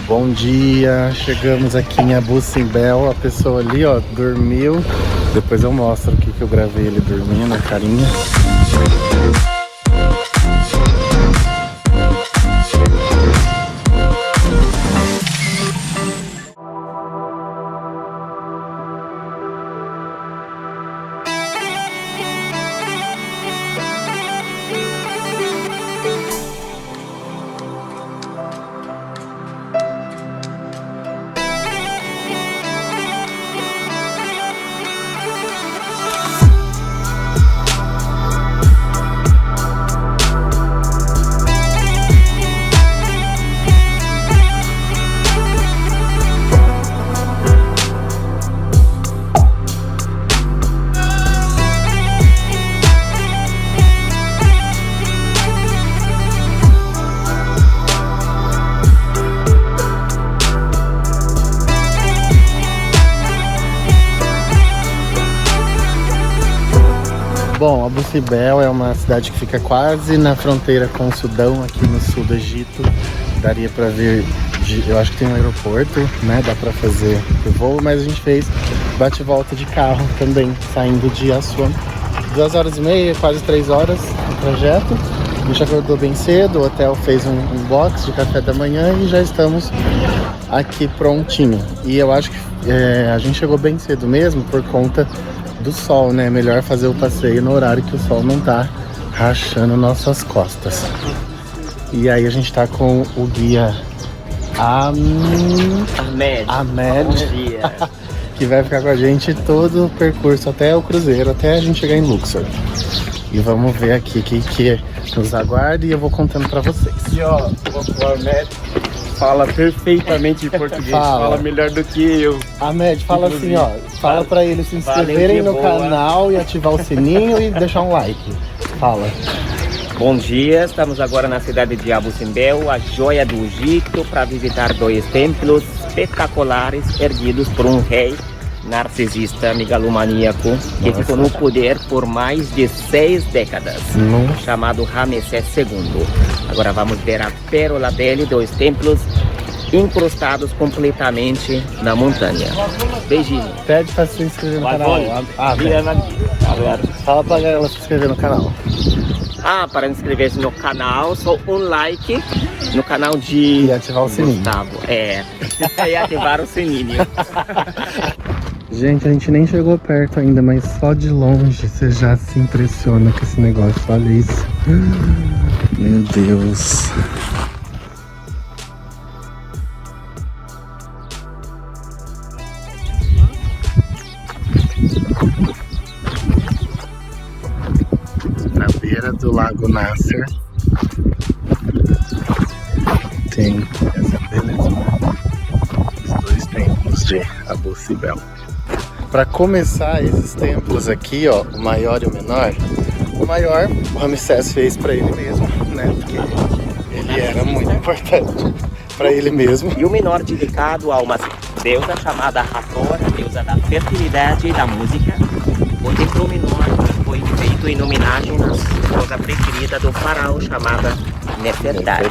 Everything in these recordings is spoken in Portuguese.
Bom dia, chegamos aqui em Abu Simbel. A pessoa ali, ó, dormiu. Depois eu mostro o que eu gravei ele dormindo, a carinha. Bom, Abu Simbel é uma cidade que fica quase na fronteira com o Sudão, aqui no sul do Egito. Daria pra ver, eu acho que tem um aeroporto, né? Dá pra fazer o voo, mas a gente fez bate e volta de carro também, saindo de Assuan. 2h30, quase 3 horas o trajeto. A gente acordou bem cedo, o hotel fez um box de café da manhã e já estamos aqui prontinho. E eu acho que a gente chegou bem cedo mesmo por conta do sol, né? Melhor fazer o passeio no horário que o sol não tá rachando nossas costas. E aí a gente tá com o guia Ahmed que vai ficar com a gente todo o percurso até o cruzeiro, até a gente chegar em Luxor. E vamos ver aqui o que nos aguarda e eu vou contando pra vocês. E ó, o Ahmed fala perfeitamente português, fala melhor do que eu. Ahmed, fala assim, ó, fala pra eles se inscreverem no canal e ativar o sininho e deixar um like. Fala. Bom dia, estamos agora na cidade de Abu Simbel, a joia do Egito, para visitar 2 templos espetaculares erguidos por um rei narcisista megalomaníaco que ficou no poder por mais de 6 décadas, chamado Ramsés II. Agora vamos ver a pérola dele, 2 templos incrustados completamente na montanha. Beijinho. Pede para se inscrever no canal. Fala pra ela se inscrever no canal. Para inscrever-se no canal, só um like no canal de... E ativar o sininho. Gustavo. E ativar o sininho. Gente, a gente nem chegou perto ainda, mas só de longe você já se impressiona com esse negócio. Olha isso. Meu Deus. Na beira do Lago Nasser tem essa beleza. Os 2 templos de Abu Simbel. Para começar esses templos aqui, ó, o maior e o menor. O maior, o Ramsés fez para ele mesmo, né? Porque ele era muito importante para ele mesmo. E o menor dedicado a uma deusa chamada Hathor, deusa da fertilidade e da música. O templo menor foi feito em homenagem à esposa preferida do faraó, chamada Nefertari.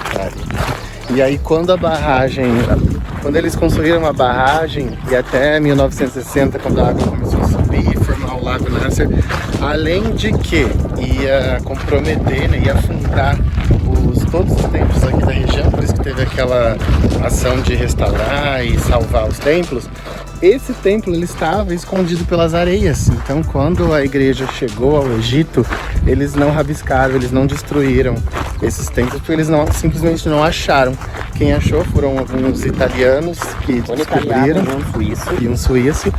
E aí quando eles construíram a barragem, e até 1960, quando a água começou a subir e formar o Lago Nasser, além de que ia comprometer, né, ia afundar todos os templos aqui da região, por isso que teve aquela ação de restaurar e salvar os templos. Esse templo ele estava escondido pelas areias, então quando a igreja chegou ao Egito, eles não rabiscaram, eles não destruíram esses templos, porque eles simplesmente não acharam. Quem achou foram alguns italianos que descobriram, e um suíço.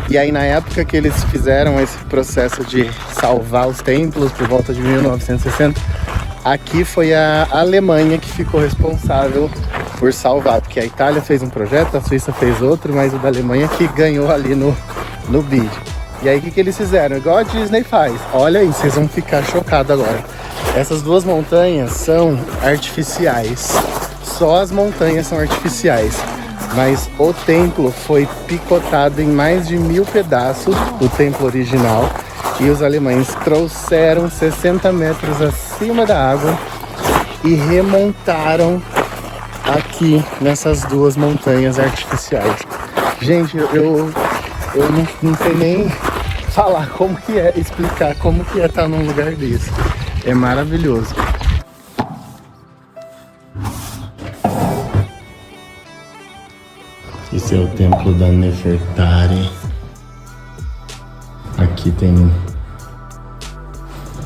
E aí na época que eles fizeram esse processo de salvar os templos, por volta de 1960, aqui foi a Alemanha que ficou responsável por salvar, porque a Itália fez um projeto, a Suíça fez outro, mas o da Alemanha que ganhou ali no vídeo. E aí o que eles fizeram? Igual a Disney faz. Olha aí, vocês vão ficar chocados agora. Essas 2 montanhas são artificiais. Só as montanhas são artificiais. Mas o templo foi picotado em mais de 1000 pedaços, o templo original. E os alemães trouxeram 60 metros acima da água e remontaram aqui nessas duas montanhas artificiais. Gente, eu não sei nem falar como que é, explicar como que é estar num lugar desse. É maravilhoso. Esse é o templo da Nefertari. Aqui tem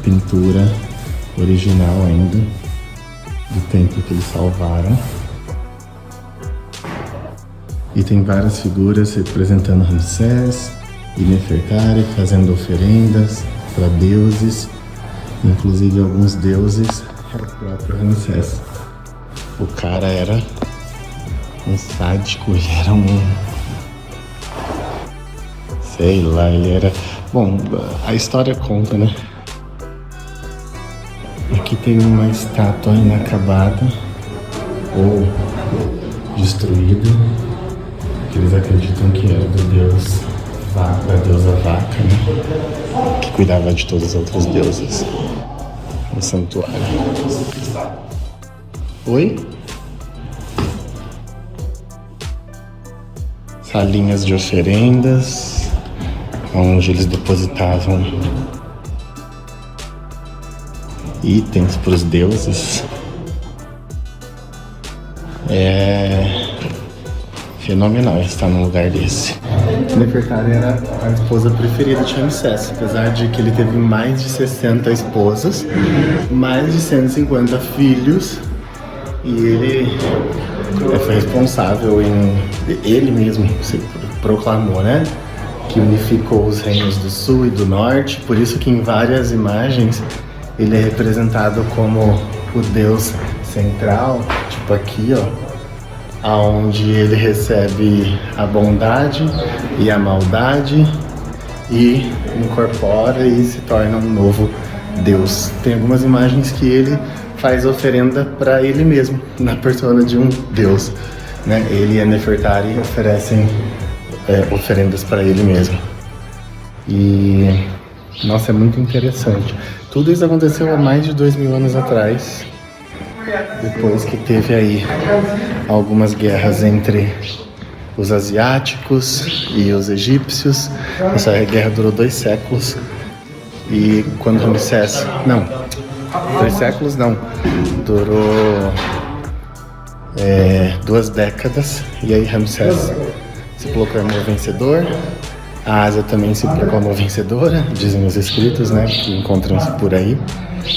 pintura original ainda do templo que eles salvaram. E tem várias figuras representando Ramsés e Nefertari fazendo oferendas para deuses, inclusive alguns deuses é o próprio Ramsés. O cara era um sádico, ele era sei lá, ele era... Bom, a história conta, né? Aqui tem uma estátua inacabada ou destruída, que eles acreditam que era do deus da deusa Vaca, né? Que cuidava de todos os outros deuses no santuário. Oi? Salinhas de oferendas, onde eles depositavam itens para os deuses. É fenomenal estar num lugar desse. Nefertari era a esposa preferida de Ramsés, apesar de que ele teve mais de 60 esposas, mais de 150 filhos, e ele foi responsável ele mesmo se proclamou, né? Que unificou os reinos do sul e do norte, por isso que em várias imagens ele é representado como o deus central, tipo aqui, ó, aonde ele recebe a bondade e a maldade e incorpora e se torna um novo deus. Tem algumas imagens que ele faz oferenda para ele mesmo, na persona de um deus, né? Ele e a Nefertari oferecem oferendas para ele mesmo. E nossa, é muito interessante. Tudo isso aconteceu há mais de 2000 anos atrás, depois que teve aí algumas guerras entre os asiáticos e os egípcios. Essa guerra durou 2 séculos. E quando Ramsés... Não, 2 séculos não. Durou 2 décadas. E aí Ramsés se proclamou vencedor. A Ásia também se proclamou vencedora, dizem os escritos, né, que encontram-se por aí.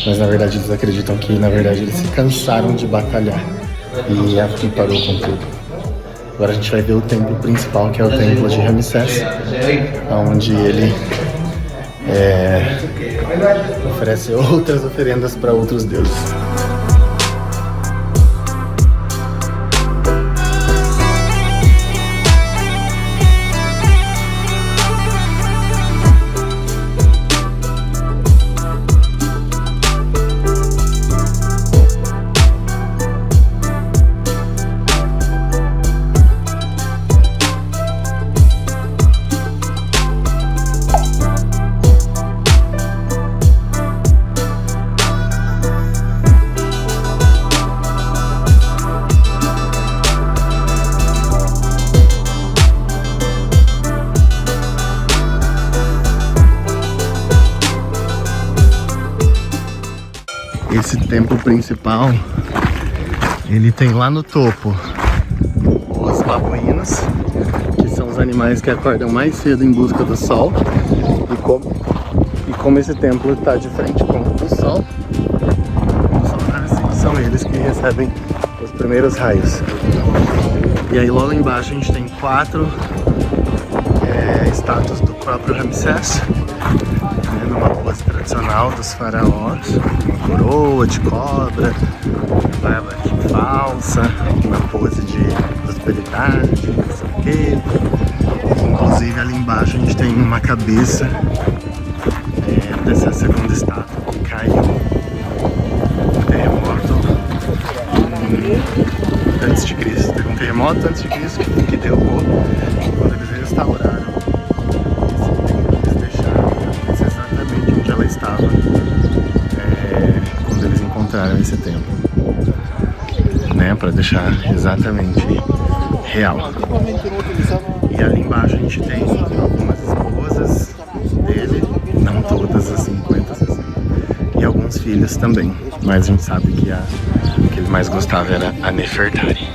Mas na verdade eles acreditam que na verdade eles se cansaram de batalhar e parou com tudo. Agora a gente vai ver o templo principal, que é o templo de Ramsés, onde ele oferece outras oferendas para outros deuses. Esse templo principal, ele tem lá no topo os babuínos, que são os animais que acordam mais cedo em busca do sol. E como esse templo está de frente contra o sol, são eles que recebem os primeiros raios. E aí logo embaixo a gente tem 4 estátuas do próprio Ramsés, numa pose tradicional dos faraós, uma coroa de cobra, barba falsa, uma pose de prosperidade, não sei o quê. Inclusive ali embaixo a gente tem uma cabeça dessa segunda estátua que caiu no terremoto antes de Cristo. Teve um terremoto antes de Cristo que derrubou quando eles restauraram. Onde ela estava quando eles encontraram esse templo. né? Para deixar exatamente real. E ali embaixo a gente tem algumas esposas dele, não todas as 50, e alguns filhos também. Mas a gente sabe que a que ele mais gostava era a Nefertari.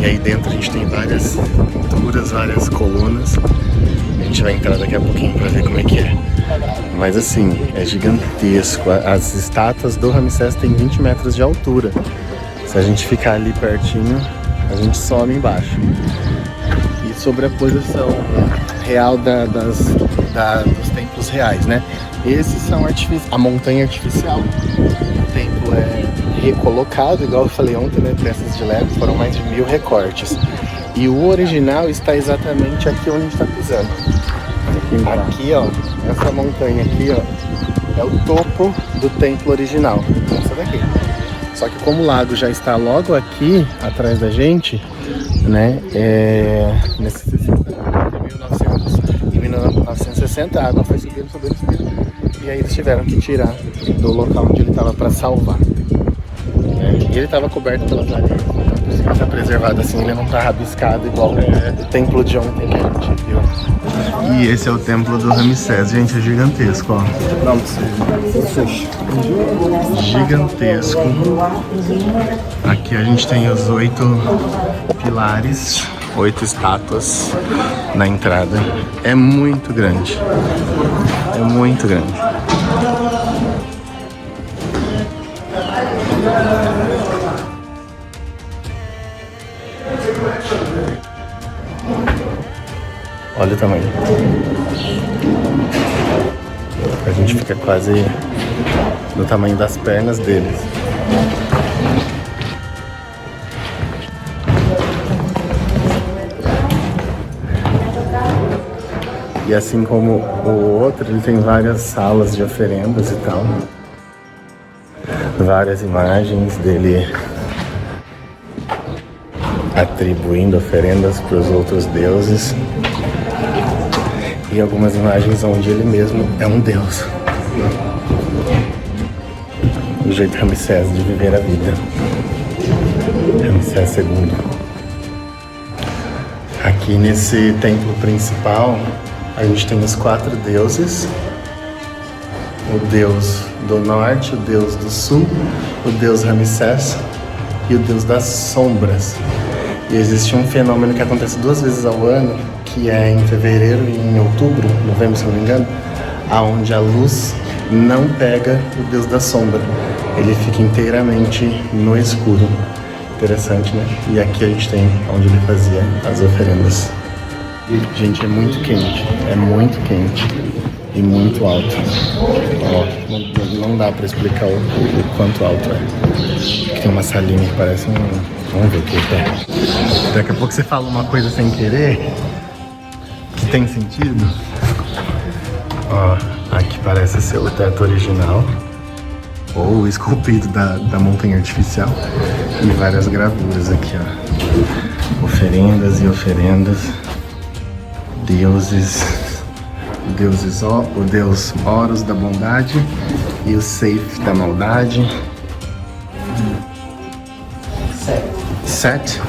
E aí dentro a gente tem várias pinturas, várias colunas. A gente vai entrar daqui a pouquinho para ver como é que é. Mas assim, é gigantesco. As estátuas do Ramsés têm 20 metros de altura. Se a gente ficar ali pertinho, a gente some embaixo. E sobre a posição real dos templos reais, né? Esses são a montanha artificial. O templo é recolocado, igual eu falei ontem, né? Peças de Lego, foram mais de 1000 recortes. E o original está exatamente aqui onde a gente está pisando. Aqui, ó, essa montanha aqui, ó, é o topo do templo original. Essa daqui. Só que como o lago já está logo aqui, atrás da gente, né, nesse 1960, a água foi subindo. E aí eles tiveram que tirar do local onde ele estava para salvar. E ele estava coberto pelas areias, então por isso que está preservado assim, ele não está rabiscado igual o templo de ontem que a gente viu. E esse é o templo do Ramsés, gente, é gigantesco, ó. Gigantesco. Aqui a gente tem os 8 pilares, 8 estátuas na entrada. É muito grande. É muito grande. Olha o tamanho. A gente fica quase no tamanho das pernas deles. E assim como o outro, ele tem várias salas de oferendas e tal. Várias imagens dele atribuindo oferendas para os outros deuses. E algumas imagens onde ele mesmo é um deus. O jeito Ramsés de viver a vida. Ramsés II. Aqui nesse templo principal, a gente tem os 4 deuses. O deus do norte, o deus do sul, o deus Ramsés e o deus das sombras. E existe um fenômeno que acontece 2 vezes ao ano, que é em fevereiro e em outubro, novembro se não me engano, aonde a luz não pega o deus da sombra. Ele fica inteiramente no escuro. Interessante, né? E aqui a gente tem onde ele fazia as oferendas. Gente, é muito quente e muito alto. Ó, não dá pra explicar o quanto alto é. Aqui tem uma salinha que parece um... Vamos ver o que é. Daqui a pouco você fala uma coisa sem querer, que tem sentido. Ó, aqui parece ser o teto original, ou esculpido da montanha artificial. E várias gravuras aqui, ó. Oferendas e oferendas. Deuses, o deus Horus da bondade e o Seth da maldade. Set?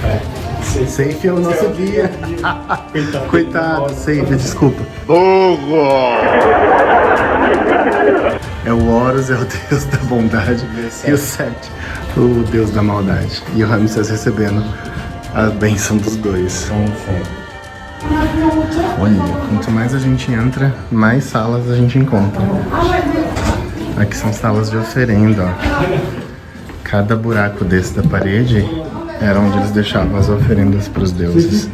Seth eu não sabia. Coitado, Seth, desculpa. É o Horus, é o deus da bondade, e o Set, o deus da maldade. E o Ramsés recebendo a bênção dos dois. Olha, quanto mais a gente entra, mais salas a gente encontra. Aqui são salas de oferenda, ó. Cada buraco desse da parede era onde eles deixavam as oferendas para os deuses.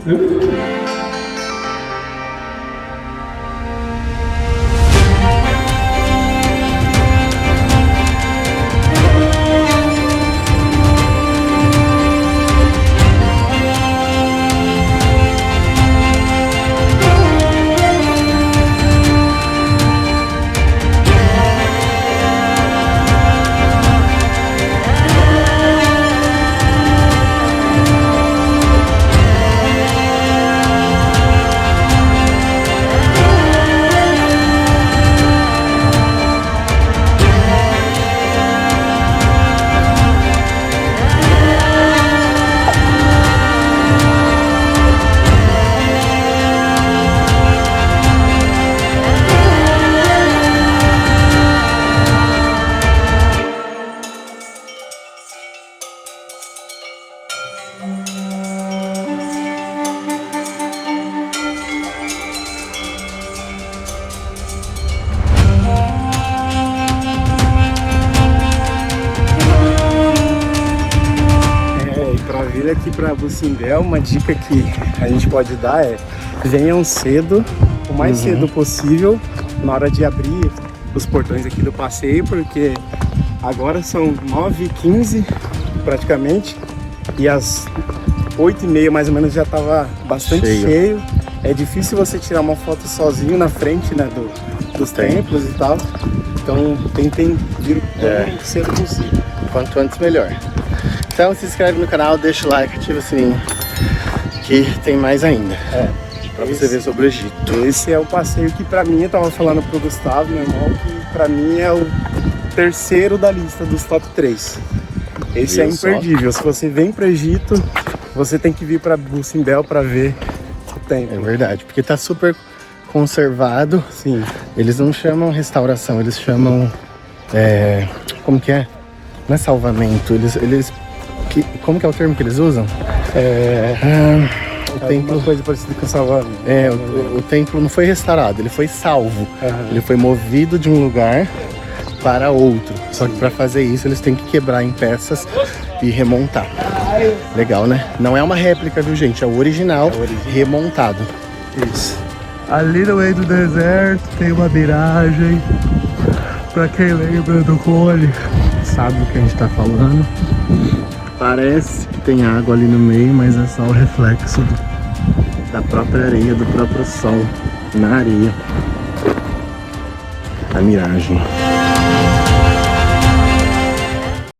vir aqui para Bussimbel, uma dica que a gente pode dar é: venham cedo, o mais cedo possível, na hora de abrir os portões aqui do passeio, porque agora são 9h15 praticamente, e às 8h30 mais ou menos já estava bastante cheio. É difícil você tirar uma foto sozinho na frente, né, dos templos e tal. Então tentem vir o tão cedo possível. Quanto antes melhor. Então se inscreve no canal, deixa o like, ativa o sininho, que tem mais ainda. Pra você ver sobre o Egito. Esse é o passeio que pra mim, eu tava falando pro Gustavo, meu irmão, que pra mim é o terceiro da lista dos top 3. Esse é imperdível. Se você vem pro Egito, você tem que vir pra Bussimbel pra ver o templo. É verdade, porque tá super conservado. Sim. Eles não chamam restauração, eles chamam... como que é? Não é salvamento, como que é o termo que eles usam? O templo, uma coisa parecida com salvamento. O templo não foi restaurado, ele foi salvo. Ele foi movido de um lugar para outro. Só que para fazer isso eles têm que quebrar em peças e remontar. Legal, né? Não é uma réplica, viu, gente? É o original, remontado. Isso. Ali no meio do deserto tem uma miragem. Pra quem lembra do Cole, sabe do que a gente tá falando. Parece que tem água ali no meio, mas é só o reflexo da própria areia, do próprio sol na areia. A miragem.